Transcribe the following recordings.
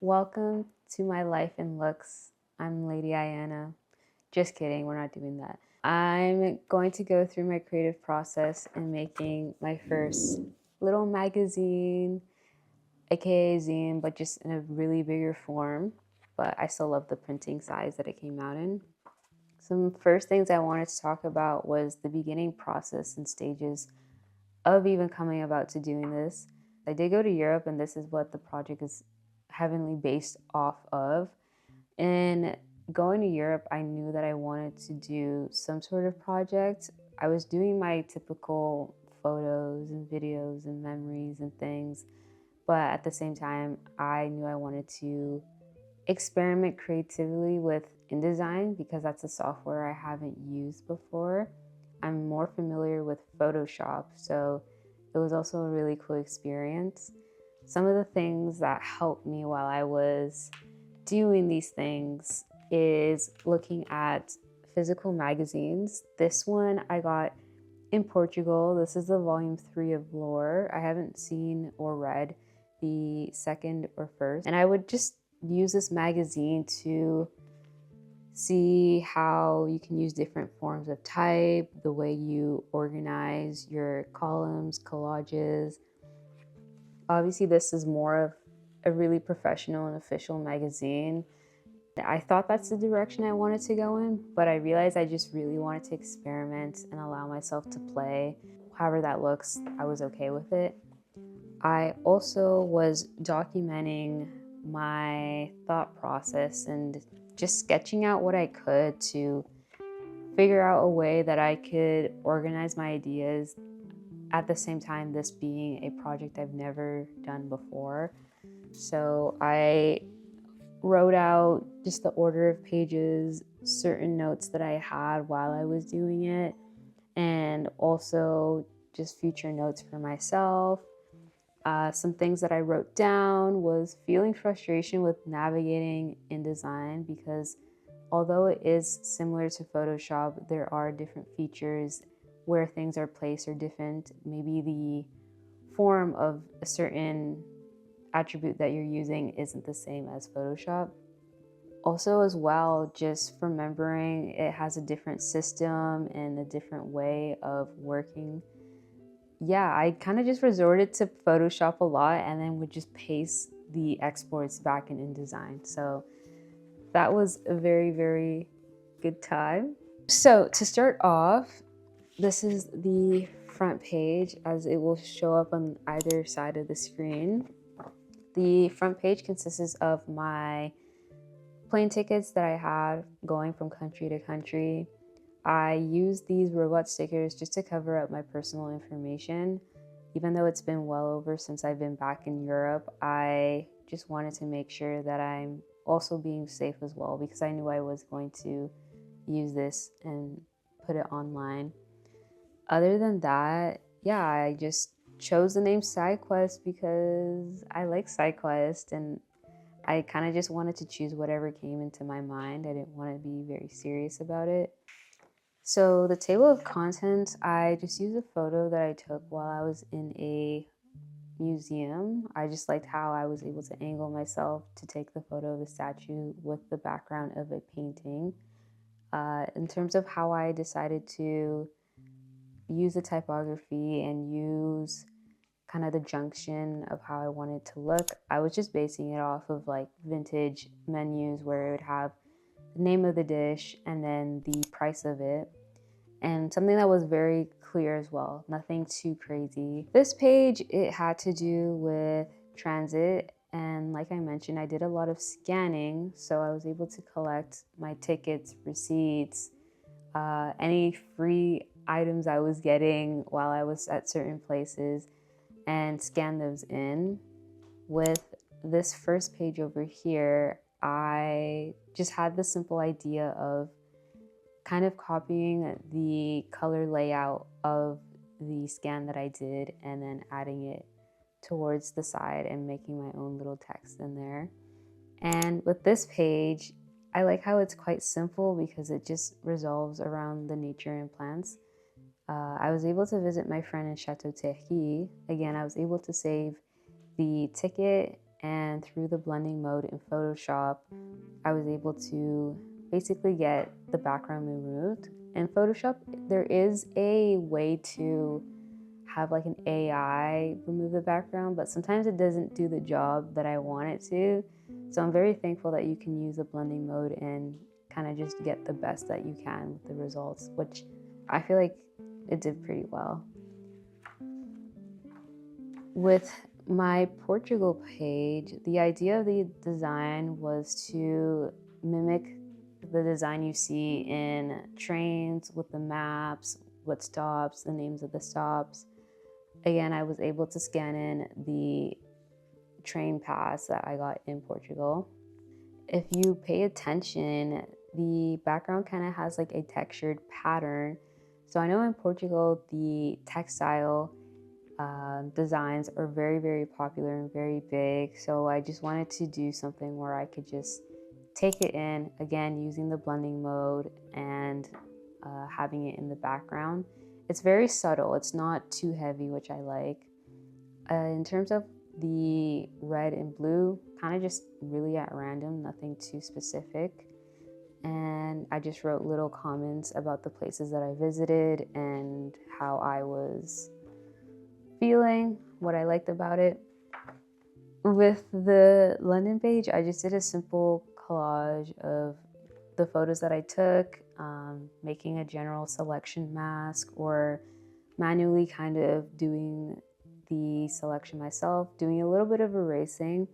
Welcome to my life and looks. I'm Lady Ayana. Just kidding, we're not doing that. I'm going to go through my creative process in making my first little magazine, aka zine, but just in a really bigger form. But I still love the printing size that it came out in. Some first things I wanted to talk about was the beginning process and stages of even coming about to doing this. I did go to Europe, and this is what the project is heavily based off of. And going to Europe, I knew that I wanted to do some sort of project. I was doing my typical photos and videos and memories and things, but at the same time, I knew I wanted to experiment creatively with InDesign because that's a software I haven't used before. I'm more familiar with Photoshop, so it was also a really cool experience. Some of the things that helped me while I was doing these things is looking at physical magazines. This one I got in Portugal. This is the volume 3 of Lore. I haven't seen or read the second or first, and I would just use this magazine to see how you can use different forms of type, the way you organize your columns, collages. Obviously, this is more of a really professional and official magazine. I thought that's the direction I wanted to go in, but I realized I just really wanted to experiment and allow myself to play. However that looks, I was okay with it. I also was documenting my thought process and just sketching out what I could to figure out a way that I could organize my ideas, at the same time this being a project I've never done before. So I wrote out just the order of pages, certain notes that I had while I was doing it, and also just future notes for myself. Some things that I wrote down was feeling frustration with navigating InDesign because although it is similar to Photoshop, there are different features where things are placed are different. Maybe the form of a certain attribute that you're using isn't the same as Photoshop. Also, as well, just remembering it has a different system and a different way of working. Yeah, I kind of just resorted to Photoshop a lot and then would just paste the exports back in InDesign. So that was a very, very good time. So to start off, this is the front page as it will show up on either side of the screen. The front page consists of my plane tickets that I had going from country to country. I use these robot stickers just to cover up my personal information. Even though it's been well over since I've been back in Europe, I just wanted to make sure that I'm also being safe as well because I knew I was going to use this and put it online. Other than that, yeah, I just chose the name Sidequest because I like Sidequest and I kind of just wanted to choose whatever came into my mind. I didn't want to be very serious about it. So the table of contents, I just used a photo that I took while I was in a museum. I just liked how I was able to angle myself to take the photo of the statue with the background of a painting. In terms of how I decided to use the typography and use kind of the junction of how I wanted to look, I was just basing it off of like vintage menus where it would have the name of the dish and then the price of it. And something that was very clear as well, nothing too crazy. This page, it had to do with transit. And like I mentioned, I did a lot of scanning. So I was able to collect my tickets, receipts, any free items I was getting while I was at certain places and scan those in. With this first page over here, I just had the simple idea of kind of copying the color layout of the scan that I did and then adding it towards the side and making my own little text in there. And with this page, I like how it's quite simple because it just revolves around the nature and plants. I was able to visit my friend in Chateau Thierry. Again, I was able to save the ticket And through the blending mode in Photoshop, I was able to basically get the background removed. In Photoshop, there is a way to have like an AI remove the background, but sometimes it doesn't do the job that I want it to. So I'm very thankful that you can use the blending mode and kind of just get the best that you can with the results, which I feel like it did pretty well. With my Portugal page, the idea of the design was to mimic the design you see in trains with the maps, what stops, the names of the stops. Again, I was able to scan in the train pass that I got in Portugal. If you pay attention, the background kind of has like a textured pattern. So I know in Portugal, the textile designs are very, very popular and very big. So I just wanted to do something where I could just take it in, again, using the blending mode and having it in the background. It's very subtle. It's not too heavy, which I like. In terms of the red and blue, kind of just really at random, nothing too specific. And I just wrote little comments about the places that I visited and how I was feeling, what I liked about it. With the London page, I just did a simple collage of the photos that I took, making a general selection mask, or manually kind of doing the selection myself, doing a little bit of erasing.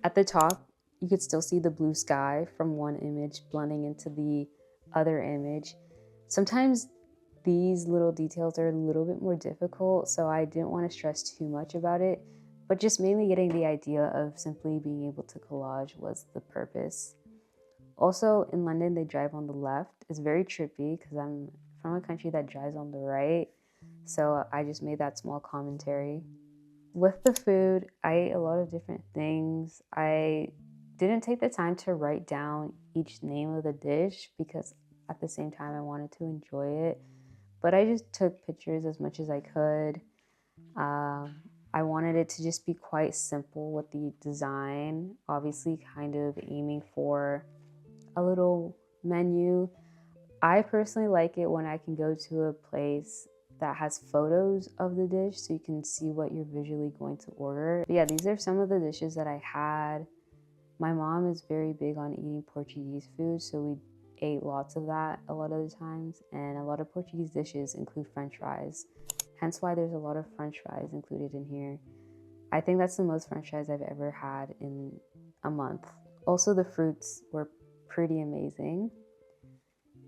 At the top, you could still see the blue sky from one image blending into the other image. Sometimes these little details are a little bit more difficult, so I didn't want to stress too much about it, but just mainly getting the idea of simply being able to collage was the purpose. Also, in London, they drive on the left. It's very trippy because I'm from a country that drives on the right, so I just made that small commentary. With the food, I ate a lot of different things. I didn't take the time to write down each name of the dish because at the same time I wanted to enjoy it. But I just took pictures as much as I could. I wanted it to just be quite simple with the design, obviously, kind of aiming for a little menu. I personally like it when I can go to a place that has photos of the dish so you can see what you're visually going to order. But yeah, these are some of the dishes that I had. My mom is very big on eating Portuguese food, so we ate lots of that a lot of the times, and a lot of Portuguese dishes include French fries. Hence why there's a lot of French fries included in here. I think that's the most French fries I've ever had in a month. Also, the fruits were pretty amazing.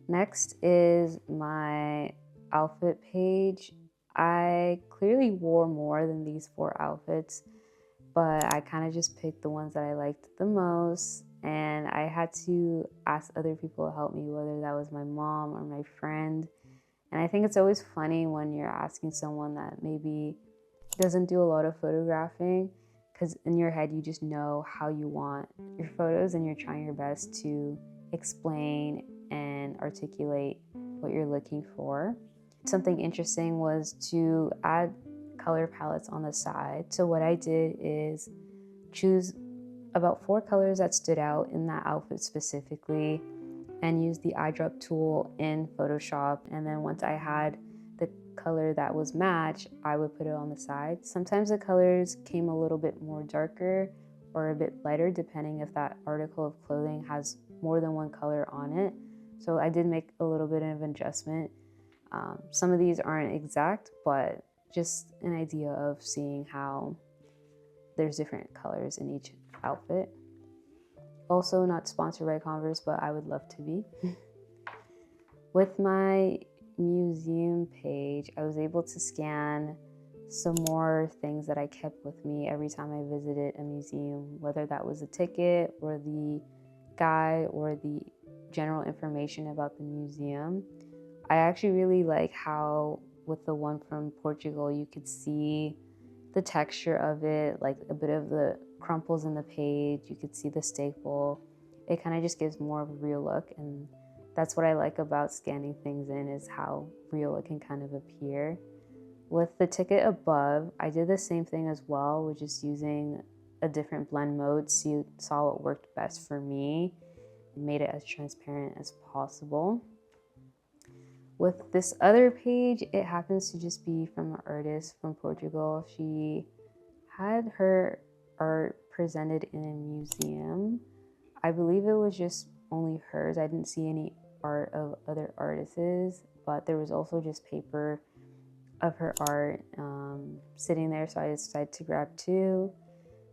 Next is my outfit page. I clearly wore more than these 4 outfits, but I kind of just picked the ones that I liked the most, and I had to ask other people to help me, whether that was my mom or my friend. And I think it's always funny when you're asking someone that maybe doesn't do a lot of photographing, because in your head you just know how you want your photos and you're trying your best to explain and articulate what you're looking for. Something interesting was to add color palettes on the side. So what I did is choose about 4 colors that stood out in that outfit specifically and use the eyedrop tool in Photoshop. And then once I had the color that was matched, I would put it on the side. Sometimes the colors came a little bit more darker or a bit lighter depending if that article of clothing has more than one color on it. So I did make a little bit of an adjustment. Some of these aren't exact, but just an idea of seeing how there's different colors in each outfit. Also not sponsored by Converse, but I would love to be. With my museum page, I was able to scan some more things that I kept with me every time I visited a museum, whether that was a ticket or the guide or the general information about the museum. I actually really like how with the one from Portugal, you could see the texture of it, like a bit of the crumples in the page. You could see the staple. It kind of just gives more of a real look, and that's what I like about scanning things in, is how real it can kind of appear. With the ticket above, I did the same thing as well, with just using a different blend mode, saw what worked best for me, and made it as transparent as possible. With this other page, it happens to just be from an artist from Portugal. She had her art presented in a museum. I believe it was just only hers. I didn't see any art of other artists, but there was also just paper of her art sitting there, so I decided to grab two.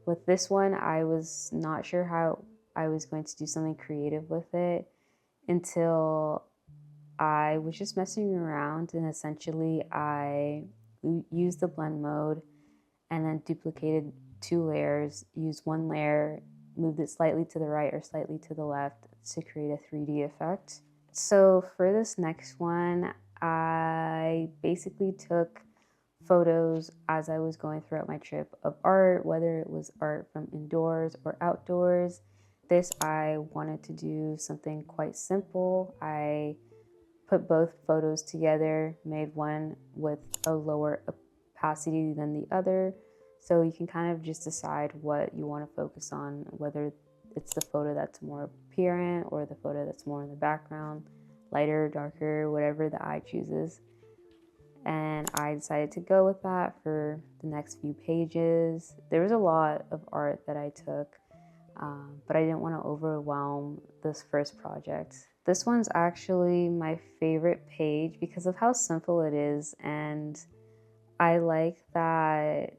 With this one, I was not sure how I was going to do something creative with it until I was just messing around, and essentially I used the blend mode and then duplicated two layers, used one layer, moved it slightly to the right or slightly to the left to create a 3D effect. So for this next one, I basically took photos as I was going throughout my trip of art, whether it was art from indoors or outdoors. This, I wanted to do something quite simple. I put both photos together, made one with a lower opacity than the other. So you can kind of just decide what you want to focus on, whether it's the photo that's more apparent or the photo that's more in the background, lighter, darker, whatever the eye chooses. And I decided to go with that for the next few pages. There was a lot of art that I took, but I didn't want to overwhelm this first project. This one's actually my favorite page because of how simple it is, and I like that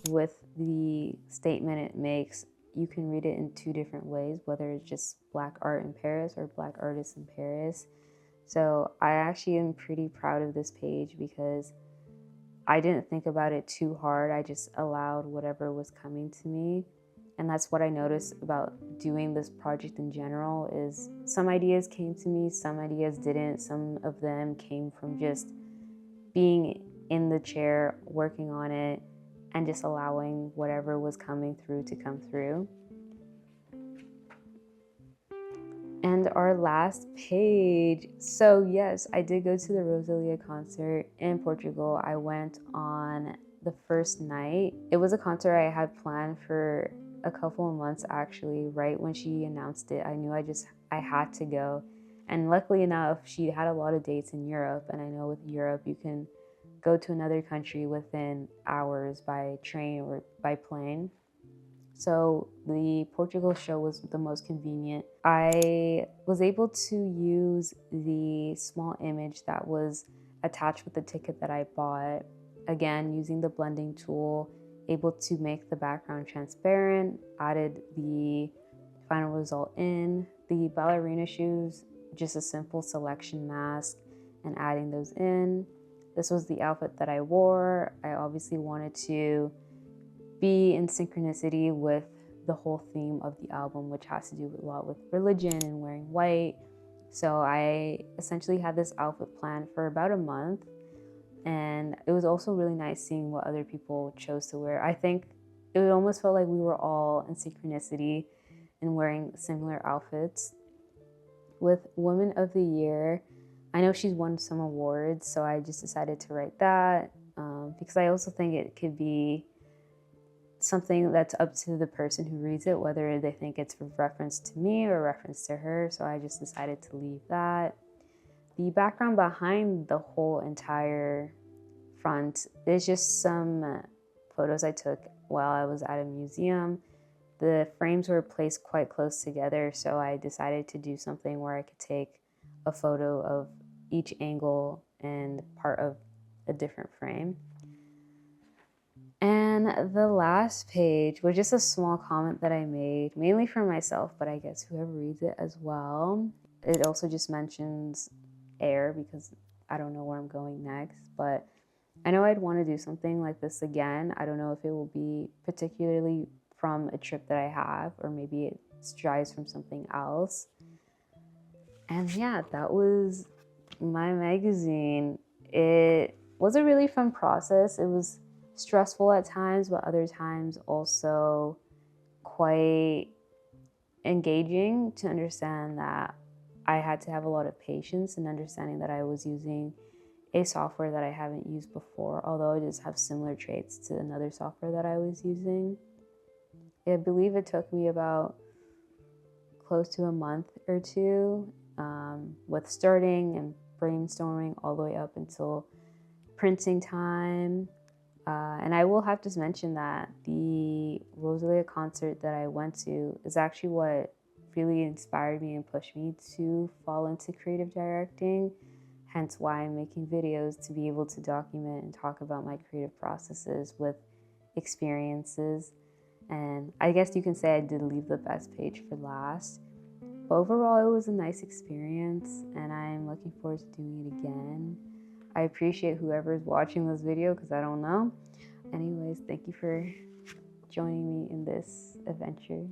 with the statement it makes, you can read it in two different ways, whether it's just Black art in Paris or Black artists in Paris. So I actually am pretty proud of this page because I didn't think about it too hard. I just allowed whatever was coming to me. And that's what I noticed about doing this project in general is some ideas came to me, some ideas didn't. Some of them came from just being in the chair, working on it, and just allowing whatever was coming through to come through. And our last page. So yes, I did go to the Rosalia concert in Portugal. I went on the first night. It was a concert I had planned for a couple of months actually. Right when she announced it, I knew I had to go. And luckily enough, she had a lot of dates in Europe, and I know with Europe you can go to another country within hours by train or by plane. So the Portugal show was the most convenient. I was able to use the small image that was attached with the ticket that I bought. Again, using the blending tool, able to make the background transparent, added the final result in. The ballerina shoes, just a simple selection mask and adding those in. This was the outfit that I wore. I obviously wanted to be in synchronicity with the whole theme of the album, which has to do a lot with religion and wearing white. So I essentially had this outfit planned for about a month, and it was also really nice seeing what other people chose to wear. I think it almost felt like we were all in synchronicity and wearing similar outfits. With Woman of the Year, I know she's won some awards, so I just decided to write that because I also think it could be something that's up to the person who reads it, whether they think it's a reference to me or a reference to her. So I just decided to leave that. The background behind the whole entire front is just some photos I took while I was at a museum. The frames were placed quite close together, so I decided to do something where I could take a photo of each angle and part of a different frame. And the last page was just a small comment that I made, mainly for myself, but I guess whoever reads it as well. It also just mentions air because I don't know where I'm going next, but I know I'd want to do something like this again. I don't know if it will be particularly from a trip that I have, or maybe it strives from something else. And yeah, that was my magazine. It was a really fun process. It was stressful at times, but other times also quite engaging to understand that I had to have a lot of patience and understanding that I was using a software that I haven't used before, although it does have similar traits to another software that I was using. I believe it took me about close to a month or two, with starting and brainstorming all the way up until printing time. And I will have to mention that the Rosalia concert that I went to is actually what really inspired me and pushed me to fall into creative directing. Hence why I'm making videos, to be able to document and talk about my creative processes with experiences. And I guess you can say I did leave the best page for last. But overall, it was a nice experience, and I'm looking forward to doing it again. I appreciate whoever's watching this video because I don't know. Anyways, thank you for joining me in this adventure.